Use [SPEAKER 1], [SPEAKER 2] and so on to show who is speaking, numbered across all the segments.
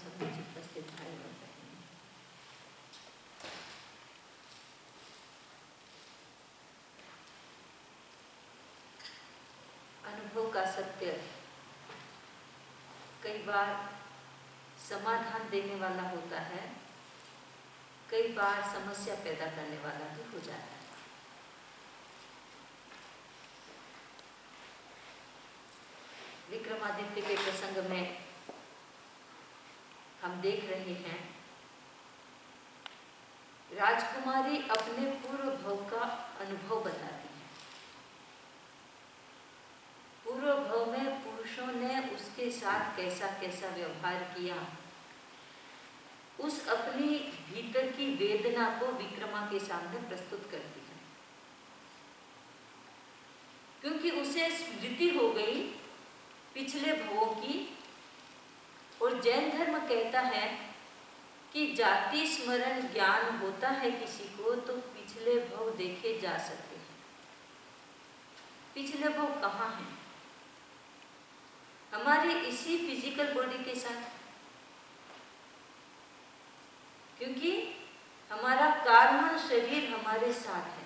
[SPEAKER 1] सभी उपस्थित भाई और बहन, अनुभव का सत्य कई बार समाधान देने वाला होता है, कई बार समस्या पैदा करने वाला भी हो जाता है। विक्रमादित्य के प्रसंग में हम देख रहे हैं, राजकुमारी अपने पूर्व भव का अनुभव बताती है। पूर्व भव में पुरुषों ने उसके साथ कैसा कैसा व्यवहार किया, उस अपनी भीतर की वेदना को विक्रमा के सामने प्रस्तुत करती है, क्योंकि उसे स्मृति हो गई पिछले भवों की। और जैन धर्म कहता है कि जाति स्मरण ज्ञान होता है किसी को तो पिछले भव देखे जा सकते हैं। पिछले भव कहाँ हैं? हमारी इसी फिजिकल बॉडी के साथ, क्योंकि हमारा कार्बन शरीर हमारे साथ है।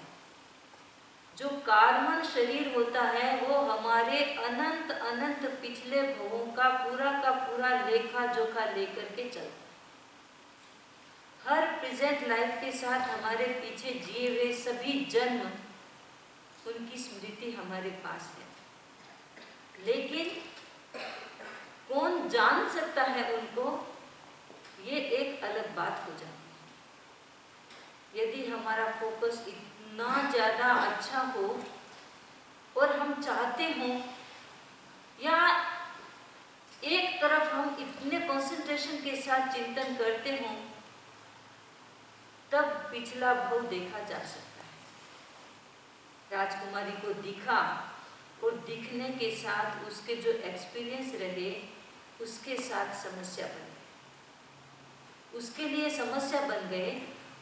[SPEAKER 1] जो कार्बन शरीर होता है वो हमारे अनंत अनंत पिछले भवों का पूरा लेखा जोखा लेकर के चलता है। हर प्रेजेंट लाइफ के साथ हमारे पीछे जिए हुए सभी जन्म, उनकी स्मृति हमारे पास है। लेकिन कौन जान सकता है उनको, ये एक अलग बात हो जाती है। यदि हमारा फोकस इतना ज़्यादा अच्छा हो और हम चाहते हों, या एक तरफ हम इतने कंसंट्रेशन के साथ चिंतन करते हों, तब पिछला भव देखा जा सकता है। राजकुमारी को दिखा और दिखने के साथ उसके जो एक्सपीरियंस रहे, उसके साथ समस्या बन गई, उसके लिए समस्या बन गए।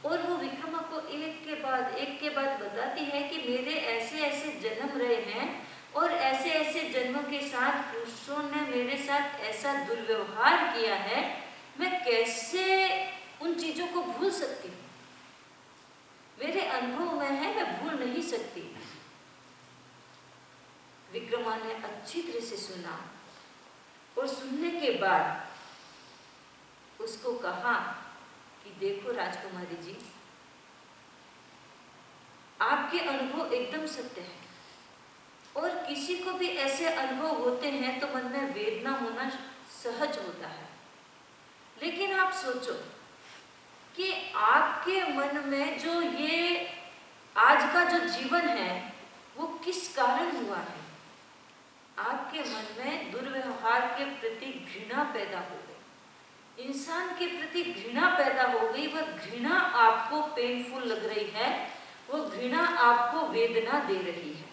[SPEAKER 1] और वो विक्रमा को एक के बाद बताती है कि मेरे ऐसे ऐसे जन्म रहे हैं और ऐसे ऐसे जन्मों के साथ पुरुषों ने मेरे साथ ऐसा दुर्व्यवहार किया है, मैं कैसे उन चीज़ों को भूल सकती हूँ? मेरे अनुभव में है, मैं भूल नहीं सकती। विक्रमा ने अच्छी तरह से सुना और सुनने के बाद उसको कहा कि देखो राजकुमारी जी, आपके अनुभव एकदम सत्य है और किसी को भी ऐसे अनुभव होते हैं तो मन में वेदना होना सहज होता है। लेकिन आप सोचो कि आपके मन में जो ये आज का जो जीवन है वो किस कारण हुआ है? आपके मन में दुर्व्यवहार के प्रति घृणा पैदा हो गई, इंसान के प्रति घृणा पैदा हो गई। वह घृणा आपको पेनफुल लग रही है, वो घृणा आपको वेदना दे रही है।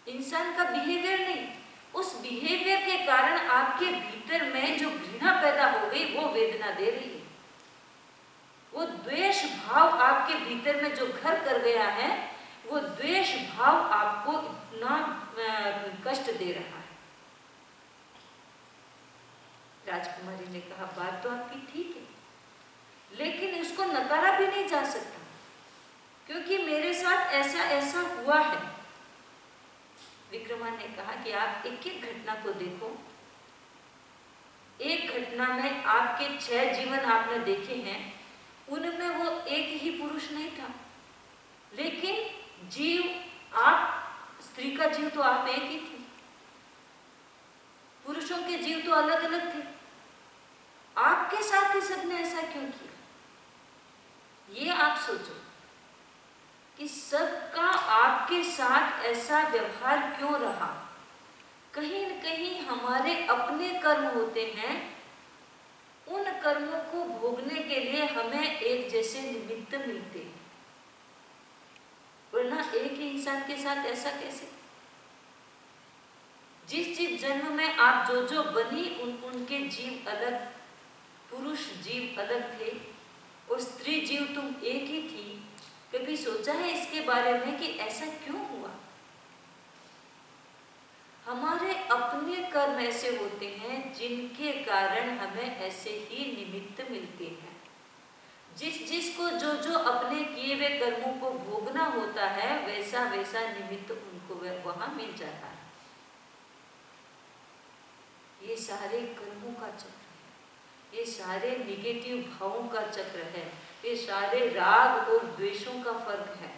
[SPEAKER 1] इंसान का बिहेवियर नहीं, उस बिहेवियर के कारण आपके भीतर में जो घृणा पैदा हो गई वो वेदना दे रही है। वो द्वेष भाव आपके भीतर में जो घर कर गया है, वो द्वेष भाव आपको इतना कष्ट दे रहा है। राजकुमारी ने कहा, बात तो आपकी ठीक है, लेकिन इसको नकारा भी नहीं जा सकता, क्योंकि मेरे साथ ऐसा ऐसा हुआ है। विक्रमा ने कहा कि आप एक एक घटना को देखो। एक घटना में आपके 6 जीवन आपने देखे हैं, उनमें वो एक ही पुरुष नहीं था, लेकिन जीव आप, स्त्री का जीव तो आप एक ही थे, पुरुषों के जीव तो अलग अलग थे। आपके साथ ही सबने ऐसा क्यों किया? ये आप सोचो कि सबका आपके साथ ऐसा व्यवहार क्यों रहा? कहीं न कहीं हमारे अपने कर्म होते हैं, उन कर्मों को भोगने के लिए हमें एक जैसे निमित्त मिलते हैं, वरना एक ही इंसान के साथ ऐसा कैसे? जिस जन्म में आप जो बनी, उनके जीव अलग, पुरुष जीव अलग थे और स्त्री जीव तुम एक ही थी। कभी सोचा है इसके बारे में कि ऐसा क्यों हुआ? हमारे अपने कर्म ऐसे होते हैं जिनके कारण हमें ऐसे ही निमित्त मिलते हैं। जिसको जो अपने किए हुए कर्मों को भोगना होता है वैसा वैसा निमित्त उनको वहां मिल जाता है। ये सारे कर्मों का चक्र है, ये सारे निगेटिव भावों का चक्र है, ये सारे राग और द्वेषों का फर्क है।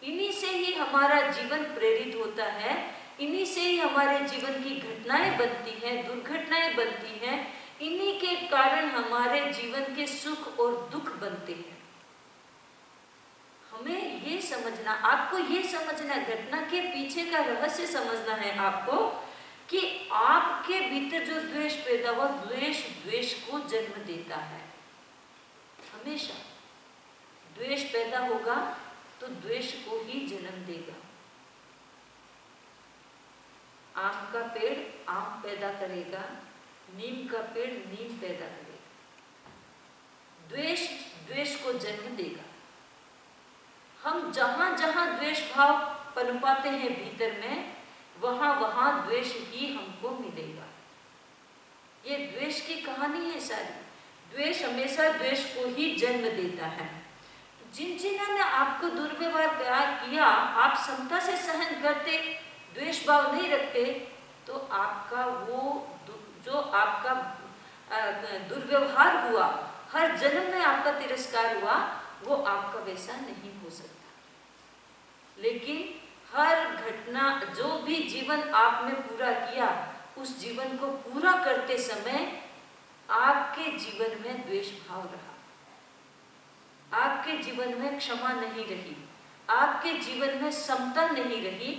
[SPEAKER 1] इन्हीं से ही हमारा जीवन प्रेरित होता है, इन्हीं से ही हमारे जीवन की घटनाएं बनती हैं, दुर्घटनाएं बनती हैं। इन्हीं के कारण हमारे जीवन के सुख और दुख बनते हैं। हमें ये समझना, आपको ये समझना, घटना के पीछे का रहस्य समझना है आपको कि आपके भीतर जो द्वेष पैदा हुआ, द्वेष को जन्म देता है। हमेशा द्वेष पैदा होगा तो द्वेष को ही जन्म देगा। आम का पेड़ आम पैदा करेगा, नीम का पेड़ नीम पैदा करेगा। द्वेष द्वेष को जन्म देगा। हम जहां जहां द्वेष भाव पनपाते हैं भीतर में, वहां वहां द्वेष ही हमको मिलेगा। ये द्वेष की कहानी है सारी। द्वेष हमेशा द्वेष को ही जन्म देता है। जिन्होंने आपको दुर्व्यवहार किया, आप समता से सहन करते, द्वेष भाव नहीं रखते, तो आपका वो जो आपका दुर्व्यवहार हुआ, हर जन्म में आपका तिरस्कार हुआ, वो आपका वैसा नहीं हो सकता। लेकिन हर घटना, जो भी जीवन आपने पूरा किया, उस जीवन को पूरा करते समय आपके जीवन में द्वेष भाव रहा, आपके जीवन में क्षमा नहीं रही, आपके जीवन में समता नहीं रही।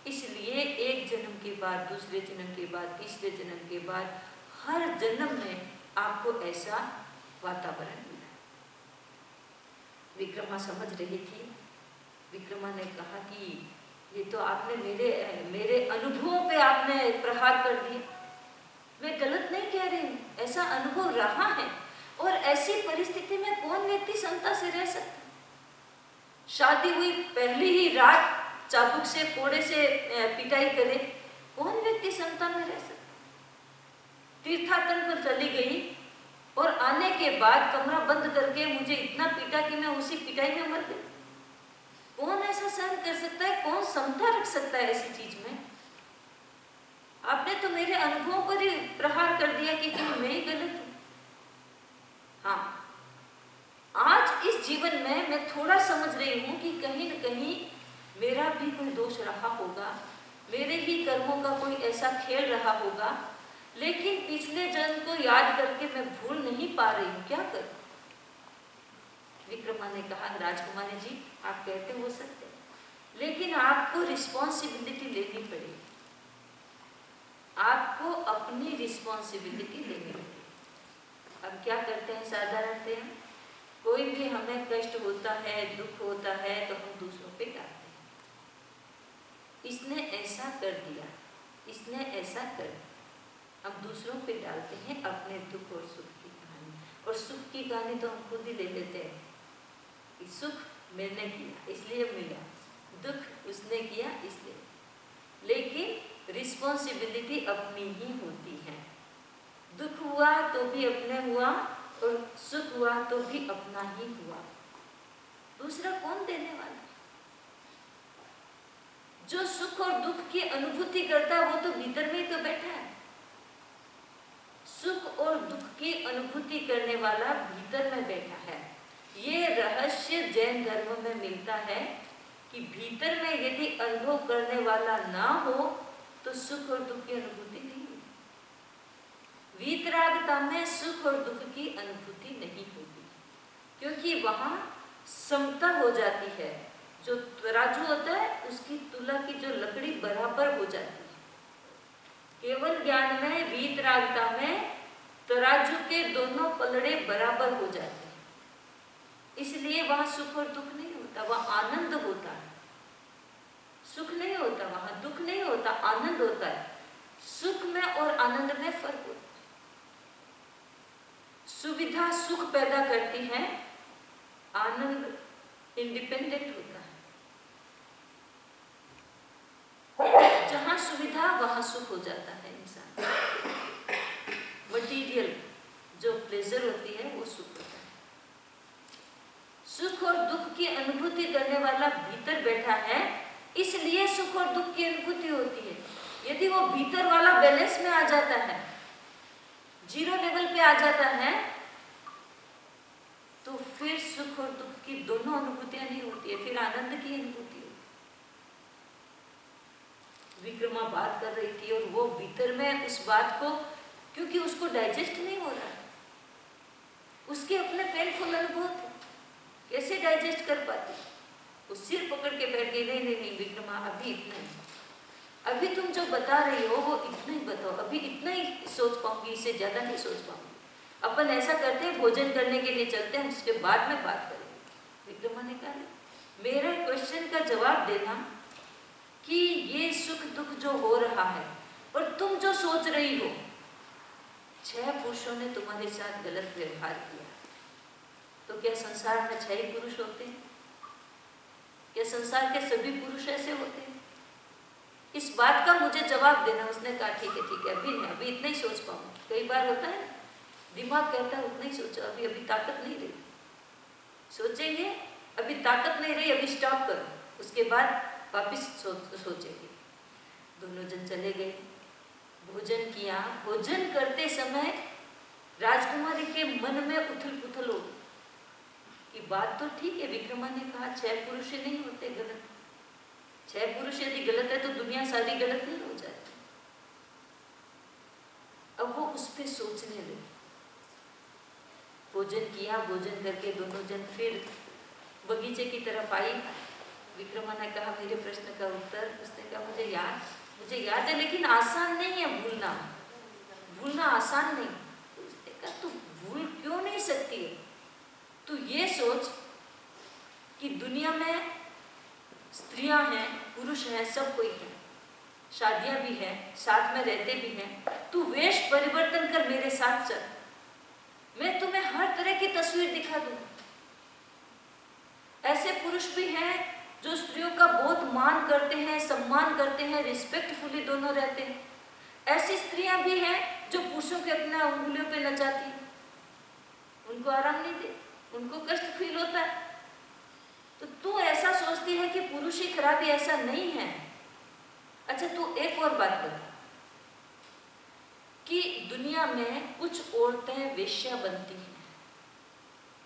[SPEAKER 1] इसलिए एक जन्म के बाद, दूसरे जन्म के बाद, तीसरे जन्म के बाद, हर जन्म में आपको ऐसा वातावरण मिला। विक्रमा समझ रही थी। विक्रमा ने कहा कि ये तो आपने मेरे अनुभवों पे आपने प्रहार कर दिया। मैं गलत नहीं कह रही हूँ, ऐसा अनुभव रहा है। और ऐसी परिस्थिति में कौन व्यक्ति समता से रह सकता? शादी हुई पहली ही रात चाबुक से, कोड़े से पिटाई करे, कौन व्यक्ति समता में रह सकता? तीर्थाटन पर चली गई और आने के बाद कमरा बंद करके मुझे इतना पीटा कि मैं उसी पिटाई में मर गई। कौन ऐसा सहन कर सकता है? कौन समता रख सकता है ऐसी चीज में? आपने तो मेरे अनुभवों पर ही प्रहार कर दिया कि मैं ही गलत हूं। हाँ, आज इस जीवन में मैं थोड़ा समझ रही हूं कि कहीं न कहीं मेरा भी कोई दोष रहा होगा, मेरे ही कर्मों का कोई ऐसा खेल रहा होगा, लेकिन पिछले जन्म को याद करके मैं भूल नहीं पा रही हूँ। क्या करूं? विक्रमा ने कहा, राजकुमारी जी, आप कहते हो सत्य, लेकिन आपको रिस्पॉन्सिबिलिटी लेनी पड़ेगी। आपको अपनी रिस्पॉन्सिबिलिटी लेनी पड़ेगी। अब क्या करते हैं साधारणतः, कोई भी हमें कष्ट होता है, दुख होता है, तो हम दूसरों पे डालते हैं। इसने ऐसा कर दिया, इसने ऐसा कर दिया। हम दूसरों पे डालते हैं अपने दुख और सुख की कहानी। और सुख की कहानी तो हम खुद ही ले लेते हैं कि सुख मैंने किया इसलिए मिला, दुख उसने किया इसलिए। लेकिन रिस्पॉन्सिबिलिटी अपनी ही होती है। दुख हुआ तो भी अपने हुआ और सुख हुआ तो भी अपना ही हुआ। दूसरा कौन देने वाला? जो सुख और दुख की अनुभूति करता है वो तो भीतर में ही तो बैठा है। सुख और दुख की अनुभूति करने वाला भीतर में बैठा है। ये रहस्य जैन धर्म में मिलता है कि भीतर में यदि अनुभव करने वाला ना हो तो सुख और दुख की अनुभूति नहीं होगी। वीतरागता में सुख और दुख की अनुभूति नहीं होगी, क्योंकि वहां समता हो जाती है। जो तराजू होता है उसकी तुला की जो लकड़ी बराबर हो जाती है। केवल ज्ञान में, वीतरागता में तराजू के दोनों पलड़े बराबर हो जाते हैं। इसलिए वहां सुख और दुख नहीं होता, वहां आनंद होता है। सुख नहीं होता वहां, दुख नहीं होता, आनंद होता है। सुख में और आनंद में फर्क होता है। सुविधा सुख पैदा करती है, आनंद इंडिपेंडेंट होता है। जहां सुविधा सुख हो जाता है इंसान। मटीरियल जो प्लेजर होती है वो सुख होता है। सुख और दुख की अनुभूति करने वाला भीतर बैठा है, इसलिए सुख और दुख की अनुभूति होती है। यदि वो भीतर वाला बैलेंस में आ जाता है, जीरो लेवल पे आ जाता है, तो फिर सुख और दुख की दोनों अनुभूतियां नहीं होती है, फिर आनंद की अनुभूति होती है। विक्रमा बात कर रही थी और वो भीतर में उस बात को, क्योंकि उसको डाइजेस्ट नहीं हो रहा है, उसके अपने पेनफुल अनुभव थे, कैसे डाइजेस्ट कर पाती? वो सिर पकड़ के बैठ गई, नहीं नहीं नहीं विक्रमा, अभी इतना ही, अभी तुम जो बता रही हो वो इतना ही बताओ, अभी इतना ही सोच पाऊंगी, इससे ज्यादा नहीं सोच पाऊंगी। अपन ऐसा करते हैं, भोजन करने के लिए चलते हैं, उसके बाद में बात करेंगे। विक्रमा ने कहा मेरे क्वेश्चन का जवाब देना कि ये सुख दुख जो हो रहा है और तुम जो सोच रही हो, 6 पुरुषों ने तुम्हारे साथ गलत व्यवहार किया, तो क्या संसार में 6 ही पुरुष होते हैं? क्या संसार के सभी पुरुष ऐसे होते हैं? इस बात का मुझे जवाब देना। उसने कहा ठीक है अभी नहीं, अभी इतना ही सोच पाऊंगी। कई बार होता है दिमाग कहता है उतना ही सोचो, अभी अभी ताकत नहीं रही, सोचेंगे अभी ताकत नहीं रही, अभी स्टॉप करो, उसके बाद वापिस सोचेंगे। दोनों जन चले गए, भोजन किया। भोजन करते समय राजकुमारी के मन में उथल पुथल हो कि बात तो ठीक है, विक्रमा ने कहा 6 पुरुष नहीं होते गलत, 6 पुरुष यदि गलत है तो दुनिया सारी गलत नहीं हो जाती। अब वो उस पर सोचने लगी। भोजन किया, भोजन करके दोनों जन फिर बगीचे की तरफ आई। विक्रमा ने कहा मेरे प्रश्न का उत्तर। उसने कहा मुझे याद है लेकिन आसान नहीं है भूलना आसान नहीं। तो उसने कहा तू भूल क्यों नहीं सकती है? तू ये सोच कि दुनिया में स्त्रियां हैं, पुरुष हैं, सब कोई है, शादियां भी हैं, साथ में रहते भी हैं। तू वेश परिवर्तन कर मेरे साथ चल, मैं तुम्हें हर तरह की तस्वीर दिखा दूं। ऐसे पुरुष भी हैं जो स्त्रियों का बहुत मान करते हैं, सम्मान करते हैं, रिस्पेक्टफुली दोनों रहते हैं। ऐसी स्त्रियां भी हैं जो पुरुषों के अपने उंगलियों पे नचाती हैं, उनको आराम नहीं दे, उनको कष्ट फील होता है। तो तू ऐसा सोचती है कि पुरुष ही खराब, ऐसा नहीं है। अच्छा तू एक और बात बता कि दुनिया में कुछ औरतें वेश्या बनती हैं,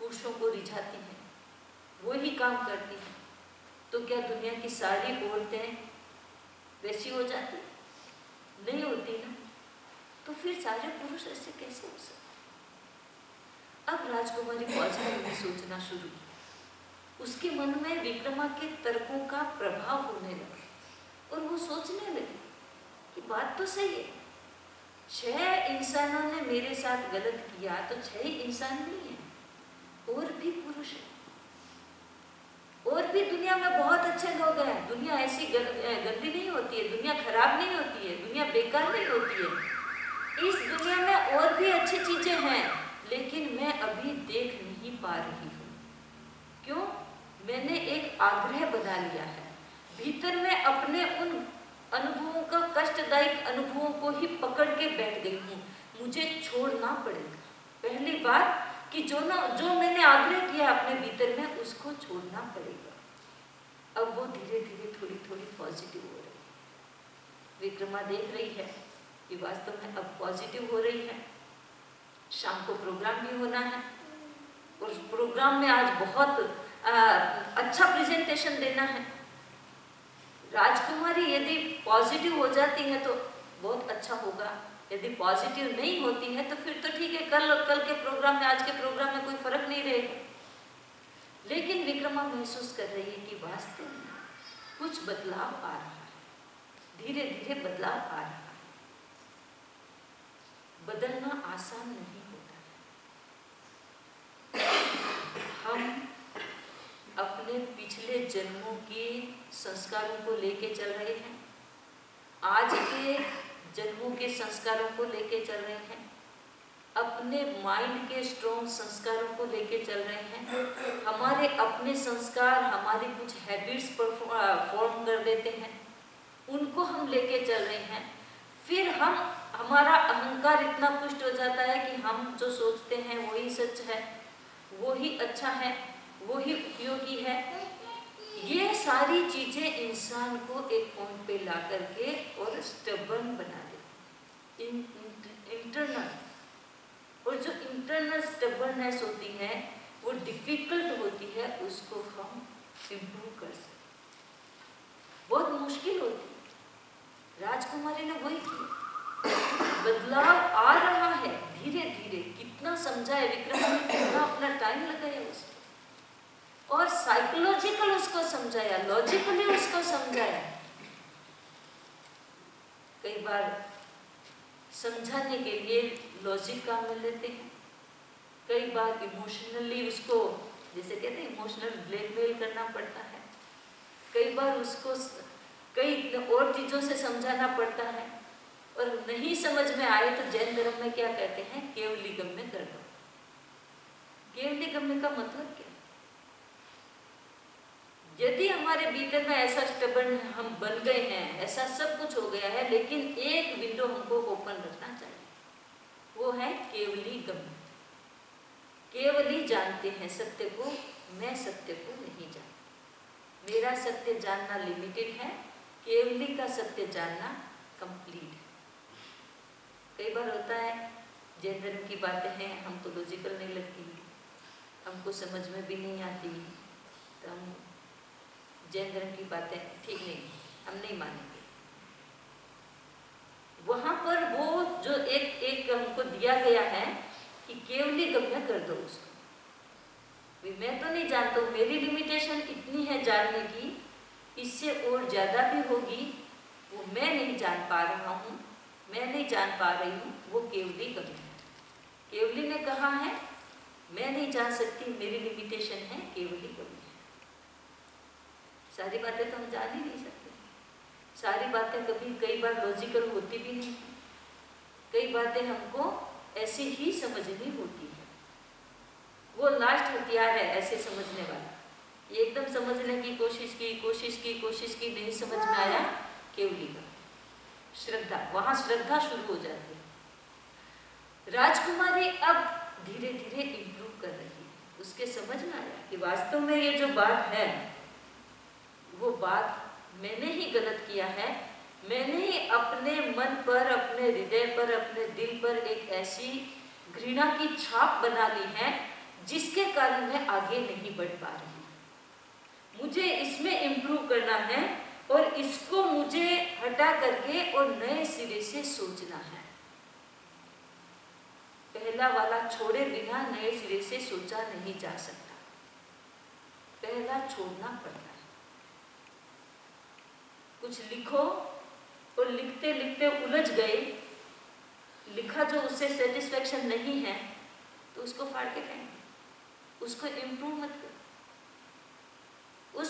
[SPEAKER 1] पुरुषों को रिझाती हैं, वो ही काम करती हैं, तो क्या दुनिया की सारी औरतें वैसी हो जाती? नहीं होती ना। तो फिर सारे पुरुष ऐसे कैसे हो सकते? अब राजकुमारी पॉजिटिव में सोचना शुरू किया। उसके मन में विक्रमा के तर्कों का प्रभाव होने लगा और वो सोचने लगी कि बात तो सही है, 6 इंसानों ने मेरे साथ गलत किया तो 6 ही इंसान नहीं है, और भी पुरुष है, और भी दुनिया में बहुत अच्छे लोग हैं। दुनिया ऐसी गंदी नहीं होती है, दुनिया खराब नहीं होती है, दुनिया बेकार नहीं होती है। इस दुनिया में और भी अच्छी चीजें हैं, लेकिन मैं अभी देख नहीं पा रही हूँ। क्यों? मैंने एक आग्रह बना लिया है, भीतर में अपने उन अनुभवों का, कष्टदायक अनुभवों को ही पकड़ के बैठ गई हूँ। मुझे छोड़ना पड़ेगा। पहली बात कि जो मैंने आग्रह किया अपने भीतर में, उसको छोड़ना पड़ेगा। अब वो धीरे धीरे थोड़ी थोड़ी पॉजिटिव हो रही है। विक्रमा देख रही है कि वास्तव में अब पॉजिटिव हो रही है। शाम को प्रोग्राम भी होना है और उस प्रोग्राम में आज बहुत अच्छा प्रेजेंटेशन देना है। राजकुमारी यदि पॉजिटिव हो जाती है तो बहुत अच्छा होगा, यदि पॉजिटिव नहीं होती है तो फिर तो ठीक है, कल के प्रोग्राम में, आज के प्रोग्राम में कोई फर्क नहीं रहेगा। लेकिन विक्रमा महसूस कर रही है कि वास्तव में कुछ बदलाव आ रहा है, धीरे धीरे बदलाव आ रहा है। बदलना आसान नहीं होता है। हम अपने पिछले जन्मों के संस्कारों को लेके चल रहे हैं, आज के जन्मों के संस्कारों को लेके चल रहे हैं, अपने माइंड के स्ट्रॉन्ग संस्कारों को लेके चल रहे हैं। हमारे अपने संस्कार हमारी कुछ हैबिट्स फॉर्म कर देते हैं, उनको हम लेके चल रहे हैं। फिर हमारा अहंकार इतना पुष्ट हो जाता है कि हम जो सोचते हैं वही सच है, वही अच्छा है, वही उपयोगी है। ये सारी चीजें इंसान को एक पॉइंट पे ला करके और स्टबर्न बना देती इंटरनल। और जो इंटरनल स्टबर्ननेस होती है वो डिफिकल्ट होती है, उसको हम इम्प्रूव कर सकते, बहुत मुश्किल होती है। राजकुमारी ने वही किया, बदलाव आ रहा है धीरे धीरे। कितना समझाए विक्रम ने, कितना अपना टाइम लगाया उसको, और साइकोलॉजिकल उसको समझाया, लॉजिकली उसको समझाया। कई बार समझाने के लिए लॉजिक काम में लेते हैं, कई बार इमोशनली उसको, जैसे कहते हैं इमोशनल ब्लैकमेल करना पड़ता है, कई बार उसको कई और चीज़ों से समझाना पड़ता है। और नहीं समझ में आए तो जैन धर्म में क्या कहते हैं, केवली गम्य कर दो। केवली गम्य का मतलब क्या? यदि हमारे भीतर में ऐसा स्टबर्न हम बन गए हैं, ऐसा सब कुछ हो गया है, लेकिन एक विंडो हमको ओपन रखना चाहिए, वो है केवली गम्य। केवली जानते हैं सत्य को, मैं सत्य को नहीं जानता। मेरा सत्य जानना लिमिटेड है, केवली का सत्य जानना कंप्लीट है। कई बार होता है जैन धर्म की बातें हैं, हमको लॉजिकल नहीं लगती, हमको समझ में भी नहीं आती, तो हम जैन धर्म की बातें ठीक नहीं, हम नहीं मानेंगे। वहां पर वो जो एक हमको दिया गया है कि केवली गम्य कर दो उसको। मैं तो नहीं जानता हूँ, मेरी लिमिटेशन इतनी है जानने की, इससे और ज्यादा भी होगी, वो मैं नहीं जान पा रहा हूँ, मैं नहीं जान पा रही हूँ, वो केवली गम्य है। केवली ने कहा है मैं नहीं जान सकती, मेरी लिमिटेशन है, केवली गम्य है। सारी बातें तो हम जान ही नहीं सकते, सारी बातें कई बार लॉजिकल होती भी नहीं, कई बातें हमको ऐसे ही समझनी होती है। वो लास्ट हथियार है ऐसे समझने वाला। एकदम समझने की कोशिश की, नहीं समझ में आया, केवली का श्रद्धा, वहां श्रद्धा शुरू हो जाती है। राजकुमारी अब धीरे धीरे इम्प्रूव कर रही है, उसके समझ में आया कि वास्तव में ये जो बात है वो बात मैंने ही गलत किया है, मैंने ही अपने मन पर, अपने हृदय पर, अपने दिल पर एक ऐसी घृणा की छाप बना ली है जिसके कारण मैं आगे नहीं बढ़ पा रही। मुझे इसमें इम्प्रूव करना है और इसको मुझे हटा करके और नए सिरे से सोचना है। पहला वाला छोड़े बिना नए सिरे से सोचा नहीं जा सकता, पहला छोड़ना पड़ता है। कुछ लिखो और लिखते लिखते उलझ गए, लिखा जो उससे सेटिस्फेक्शन नहीं है तो उसको फाड़ के फेंक, उसको इम्प्रूव मत करो, उस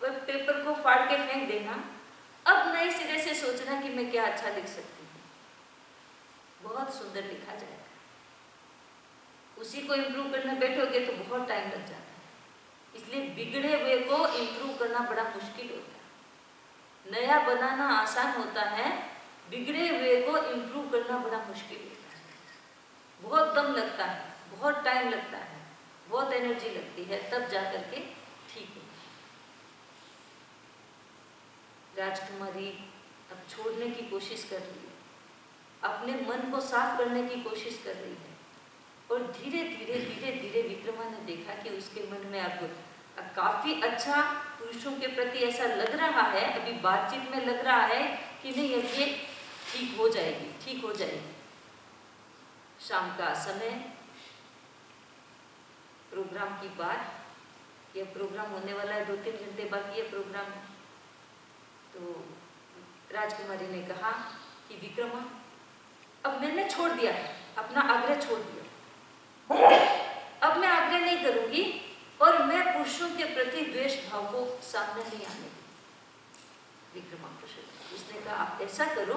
[SPEAKER 1] पेपर को फाड़ के फेंक देना। अब नए सिरे से सोचना कि मैं क्या अच्छा लिख सकती हूँ, बहुत सुंदर लिखा जाएगा। उसी को इम्प्रूव करने बैठोगे तो बहुत टाइम लग जाता है, इसलिए बिगड़े हुए को इम्प्रूव करना बड़ा मुश्किल होता है। नया बनाना आसान होता है, बिगड़े हुए को इम्प्रूव करना बड़ा मुश्किल होता है। बहुत दम लगता है, बहुत टाइम लगता है, बहुत एनर्जी लगती है, तब जाकर के ठीक हो। राजकुमारी अब छोड़ने की कोशिश कर रही है, अपने मन को साफ करने की कोशिश कर रही है, और धीरे धीरे विक्रमा ने देखा कि उसके मन में अब काफी अच्छा पुरुषों के प्रति ऐसा लग रहा है, अभी बातचीत में लग रहा है कि नहीं अब ये ठीक हो जाएगी, ठीक हो जाएगी। शाम का समय, प्रोग्राम की बात, यह प्रोग्राम होने वाला है, 2-3 घंटे बाकी है प्रोग्राम। तो राजकुमारी ने कहा कि विक्रमा अब मैंने छोड़ दिया है, अपना आग्रह छोड़ दिया, अब मैं आग्रह नहीं करूंगी और मैं पुरुषों के प्रति द्वेष भाव को सामने नहीं आने दूंगी। विक्रमा खुश हो, उसने कहा आप ऐसा करो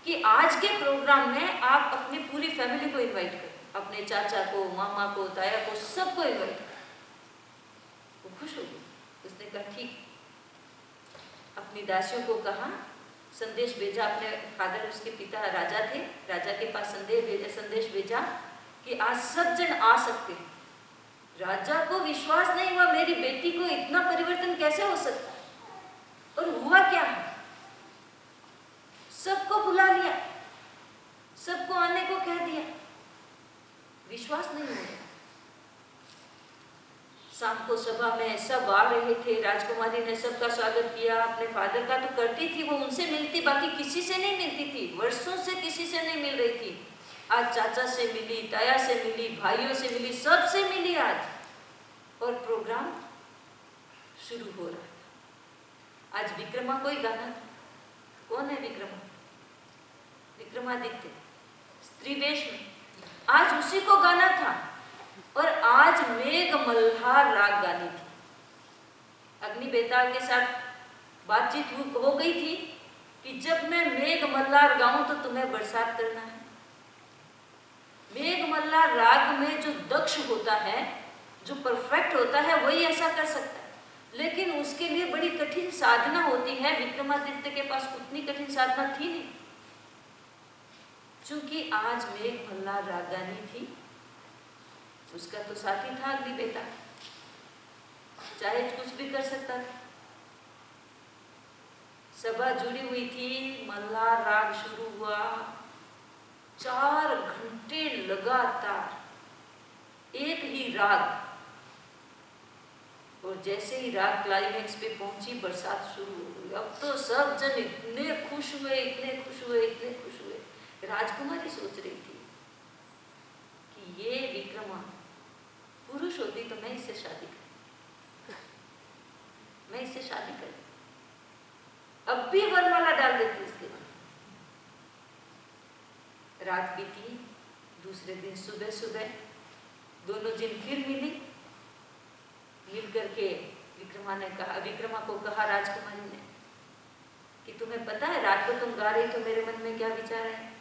[SPEAKER 1] कि आज के प्रोग्राम में आप अपनी पूरी फैमिली को इनवाइट करो, अपने चाचा को, मामा को, ताया को, सबको इनवाइट करो। वो खुश हो गई, उसने कहा ठीक। अपनी दासियों को कहा संदेश भेजा, अपने फादर, उसके पिता राजा थे, राजा के पास संदेश भेजा कि आज सब जन आ सकते हैं। राजा को विश्वास नहीं हुआ, मेरी बेटी को इतना परिवर्तन कैसे हो सकता है। और हुआ क्या, सबको बुला लिया, सबको आने को कह दिया, विश्वास नहीं हुआ। शाम को सभा में सब आ रहे थे, राजकुमारी ने सबका स्वागत किया। अपने फादर का तो करती थी, वो उनसे मिलती, बाकी किसी से नहीं मिलती थी, वर्षों से किसी से नहीं मिल रही थी। आज चाचा से मिली, ताया से मिली, भाइयों से मिली, सबसे मिली आज। और प्रोग्राम शुरू हो रहा था। आज विक्रमा को ही गाना था। कौन है विक्रमा? विक्रमादित्य, स्त्री वेश में, आज उसी को गाना था। और आज मेघ मल्हार राग गानी थी। अग्नि बेताल के साथ बातचीत हो गई थी कि जब मैं मेघ मल्हार गाऊं तो तुम्हें बरसात करना है। मेघ मल्हार राग में जो दक्ष होता है, जो परफेक्ट होता है, वही ऐसा कर सकता है। लेकिन उसके लिए बड़ी कठिन साधना होती है। विक्रमादित्य के पास उतनी कठिन साधना थी नहीं, क्योंकि आज मेघ मल्हार राग गानी थी। उसका तो साथी था अग्नि बेटा, चाहे कुछ भी कर सकता था। सभा जुड़ी हुई थी, मल्हार राग शुरू हुआ। 4 घंटे लगातार एक ही राग, और जैसे ही राग क्लाइमेक्स पे पहुंची, बरसात शुरू हो गई। अब तो सब जन इतने खुश हुए, इतने खुश हुए, इतने खुश हुए। राजकुमारी सोच रही थी कि ये विक्रमा पुरुष होती तो मैं इससे शादी कर, मैं इससे शादी कर, अब भी वरमाला डाल देती इसके बाद। रात बीती, दूसरे दिन सुबह सुबह दोनों जिन फिर मिली। मिल करके विक्रमा को कहा राजकुमारी ने कि तुम्हें पता है रात को तुम गा रही तो मेरे मन में क्या विचार है?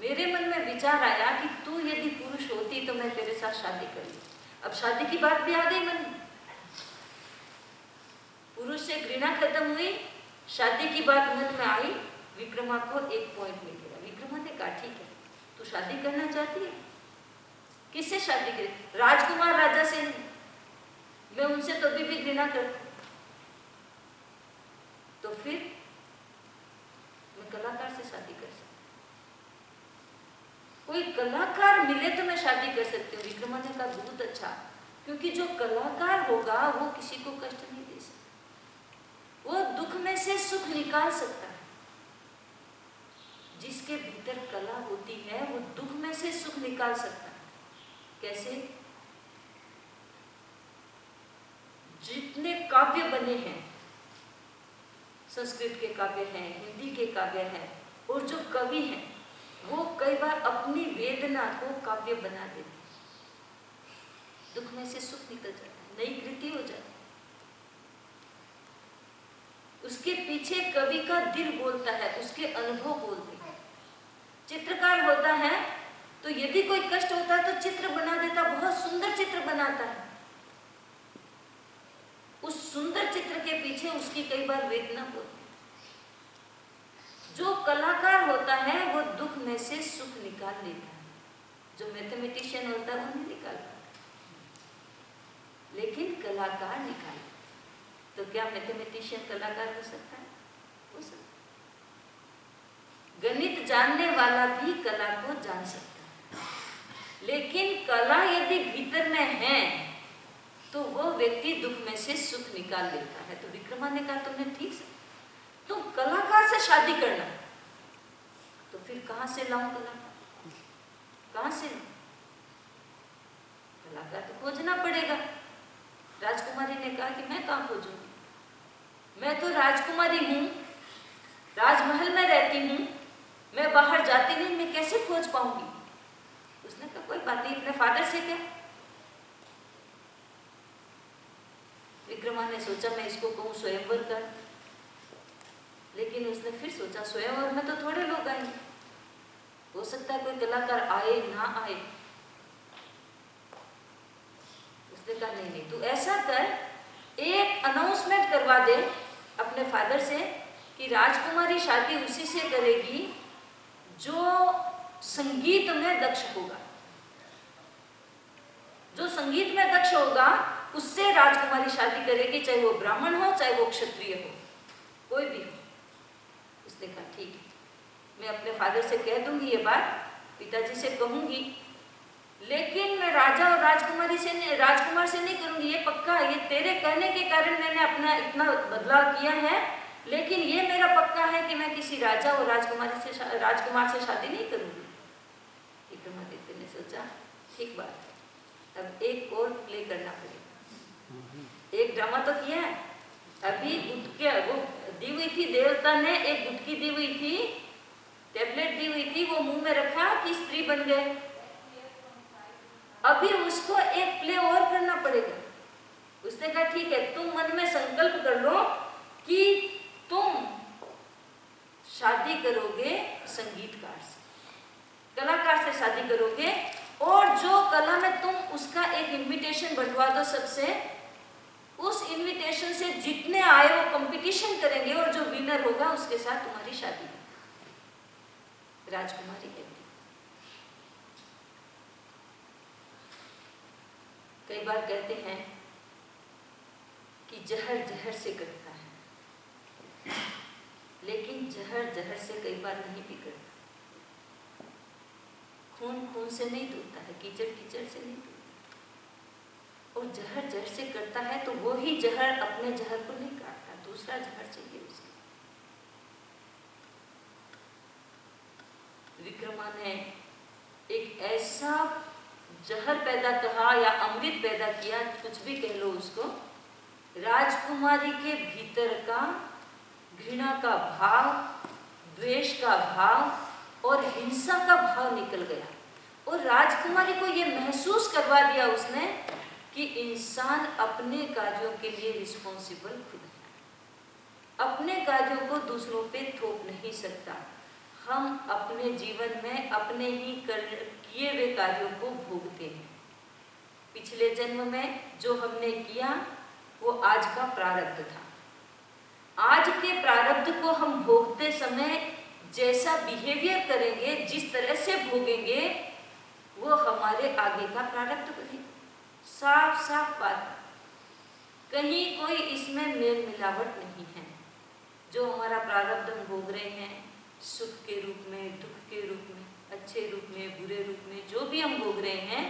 [SPEAKER 1] मेरे मन में विचार आया कि तू यदि पुरुष होती तो मैं तेरे साथ शादी करूं। अब शादी की बात भी आ गई मन में, पुरुष से घृणा खत्म हुई, शादी की बात मन में आई। विक्रमा को एक पॉइंट मिल गया। विक्रमा ने कहा ठीक है, तू शादी करना चाहती है, किससे शादी करे? राजकुमार राजा से नहीं, मैं उनसे तो अभी भी घृणा करती, तो फिर मैं कलाकार से शादी कर सकती, कोई कलाकार मिले तो मैं शादी कर सकती हूँ। विक्रमा ने कहा बहुत अच्छा, क्योंकि जो कलाकार होगा वो किसी को कष्ट नहीं दे सकता, वो दुख में से सुख निकाल सकता है। जिसके भीतर कला होती है वो दुख में से सुख निकाल सकता है। कैसे? जितने काव्य बने हैं, संस्कृत के काव्य हैं, हिंदी के काव्य हैं, और जो कवि हैं वो कई बार अपनी वेदना को काव्य बना देते हैं। दुख में से सुख निकल जाता है, नई कृति हो जाती है। उसके पीछे कवि का दिल बोलता है, उसके अनुभव बोलते हैं। चित्रकार होता है तो यदि कोई कष्ट होता है तो चित्र बना देता, बहुत सुंदर चित्र बनाता है। उस सुंदर चित्र के पीछे उसकी कई बार वेदना होती है। जो कलाकार होता है वो दुख में से सुख निकाल लेता है। जो मैथमेटिशियन होता है वो नहीं निकाल पाता, लेकिन कलाकार निकाल। तो क्या मैथमेटिशियन कलाकार हो सकता है? हो सकता है। गणित जानने वाला भी कला को जान सकता है, लेकिन कला यदि भीतर में है तो वो व्यक्ति दुख में से सुख निकाल लेता है। तो विक्रमा ने कहा तुमने ठीक से, तुम कलाकार से शादी करना, तो फिर कहां से लाऊं कलाकार? कहां से लाऊं? कलाकार तो खोजना पड़ेगा। राजकुमारी ने कहा कि मैं कहां खोजूंगी, मैं तो राजकुमारी हूं, राजमहल में रहती हूं, मैं बाहर जाती नहीं, मैं कैसे खोज पाऊंगी? उसने कहा कोई बात नहीं, अपने फादर से क्या। विक्रमा ने सोचा मैं इसको कहूँ स्वयंवर कर, लेकिन उसने फिर सोचा स्वयंवर में तो थोड़े लोग आएंगे, हो सकता है कोई कलाकार आए ना आए। उसने कहा नहीं नहीं, तू ऐसा कर, एक अनाउंसमेंट करवा दे अपने फादर से कि राजकुमारी शादी उसी से करेगी जो संगीत में दक्ष होगा। जो संगीत में दक्ष होगा उससे राजकुमारी शादी करेगी, चाहे वो ब्राह्मण हो चाहे वो क्षत्रिय हो, कोई भी हो। उसने कहा ठीक है, मैं अपने फादर से कह दूंगी ये बात, पिताजी से कहूंगी, लेकिन मैं राजा और राजकुमार से नहीं करूंगी, ये पक्का। ये तेरे कहने के कारण मैंने अपना इतना बदलाव किया है, लेकिन ये मेरा पक्का है कि मैं किसी राजा और राजकुमार से शादी नहीं करूंगी। विक्रमादित्य ने सोचा ठीक बात है, अब एक और प्ले करना पड़ेगा। एक ड्रामा तो किया है, अभी गुटके वो दी हुई थी, देवता ने एक गुटकी दी हुई थी, टेबलेट दी हुई थी, वो मुंह में रखा कि स्त्री बन गए। अभी उसको एक प्ले और करना पड़ेगा। उसने कहा ठीक है, तुम मन में संकल्प कर लो कि तुम शादी करोगे संगीतकार से, कलाकार से शादी करोगे, और जो कला में तुम उसका एक इनविटेशन बंटवा दो सबसे, उस इनविटेशन से जितने आए वो कंपटीशन करेंगे और जो विनर होगा उसके साथ तुम्हारी शादी है। राजकुमारी कहती, कई बार कहते हैं कि जहर जहर से कटता है, लेकिन जहर जहर से कई बार नहीं भी कटता। खून खून से नहीं धुलता है, कीचड़ कीचड़ से नहीं धुलता, और जहर जहर से कटता है तो वो ही जहर अपने जहर को नहीं काटता, दूसरा जहर चाहिए उसके। विक्रमा ने एक ऐसा जहर पैदा कहा या अमृत पैदा किया, कुछ भी कह लो उसको, राजकुमारी के भीतर का घृणा का भाव, द्वेष का भाव और हिंसा का भाव निकल गया, और राजकुमारी को ये महसूस करवा दिया उसने कि इंसान अपने कार्यों के लिए रिस्पॉन्सिबल खुद है, अपने कार्यों को दूसरों पे थोप नहीं सकता। हम अपने जीवन में अपने ही किए हुए कार्यों को भोगते हैं। पिछले जन्म में जो हमने किया वो आज का प्रारब्ध था। आज के प्रारब्ध को हम भोगते समय जैसा बिहेवियर करेंगे, जिस तरह से भोगेंगे, वो हमारे आगे का प्रारब्ध बनेगा। साफ साफ बात, कहीं कोई इसमें मेल मिलावट नहीं है। जो हमारा प्रारब्ध हम भोग रहे हैं, सुख के रूप में, दुख के रूप में, अच्छे रूप में, बुरे रूप में, जो भी हम भोग रहे हैं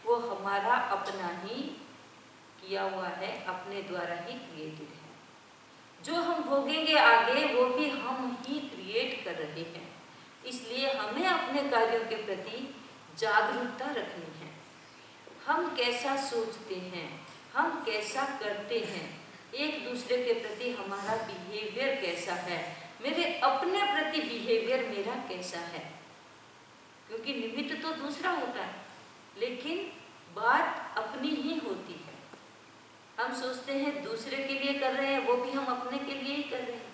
[SPEAKER 1] वो हमारा अपना ही किया हुआ है, अपने द्वारा ही क्रिएटेड है। जो हम भोगेंगे आगे वो भी हम ही क्रिएट कर रहे हैं। इसलिए हमें अपने कार्यों के प्रति जागरूकता रखनी है। हम कैसा सोचते हैं, हम कैसा करते हैं, एक दूसरे के प्रति हमारा बिहेवियर कैसा है, मेरे अपने प्रति बिहेवियर मेरा कैसा है, क्योंकि निमित्त तो दूसरा होता है, लेकिन बात अपनी ही होती है। हम सोचते हैं दूसरे के लिए कर रहे हैं, वो भी हम अपने के लिए ही कर रहे हैं।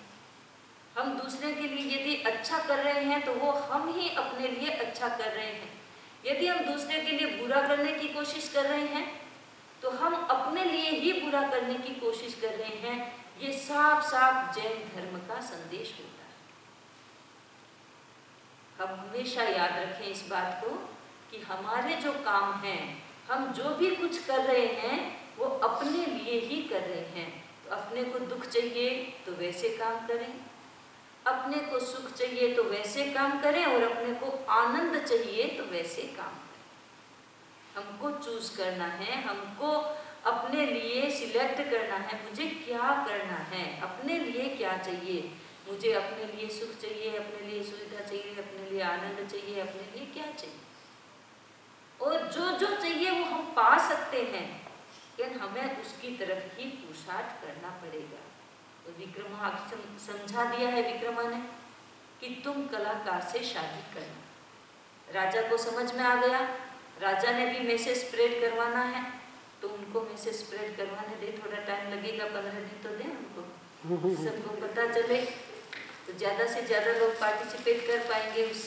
[SPEAKER 1] हम दूसरे के लिए यदि अच्छा कर रहे हैं तो वो हम ही अपने लिए अच्छा कर रहे हैं। यदि हम दूसरे के लिए बुरा करने की कोशिश कर रहे हैं तो हम अपने लिए ही बुरा करने की कोशिश कर रहे हैं। ये साफ साफ जैन धर्म का संदेश होता है। हम हमेशा याद रखें इस बात को कि हमारे जो काम हैं, हम जो भी कुछ कर रहे हैं वो अपने लिए ही कर रहे हैं। तो अपने को दुख चाहिए तो वैसे काम करें, अपने को सुख चाहिए तो वैसे काम करें, और अपने को आनंद चाहिए तो वैसे काम करें। हमको चूज करना है, हमको अपने लिए सिलेक्ट करना है, मुझे क्या करना है, अपने लिए क्या चाहिए। मुझे अपने लिए सुख चाहिए, अपने लिए सुविधा चाहिए, अपने लिए आनंद चाहिए, अपने लिए क्या चाहिए, और जो जो चाहिए वो हम पा सकते हैं, लेकिन हमें उसकी तरफ ही पुरुषार्थ करना पड़ेगा। तो विक्रमा समझा दिया है विक्रमा ने कि तुम कलाकार से शादी करना। राजा को समझ में आ गया, राजा ने भी मैसेज स्प्रेड करवाना है, तो उनको मैसेज स्प्रेड करवाने दे, थोड़ा टाइम लगेगा, 15 दिन तो दें उनको, सबको पता चले, तो ज़्यादा से ज़्यादा लोग पार्टिसिपेट कर पाएंगे उस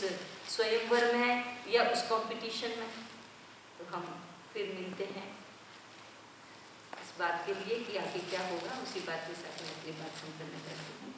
[SPEAKER 1] स्वयंवर में या उस कंपटीशन में। तो हम फिर मिलते हैं इस बात के लिए कि आगे क्या होगा, उसी बात के साथ मैं अपनी बात संपन्न करती हूँ।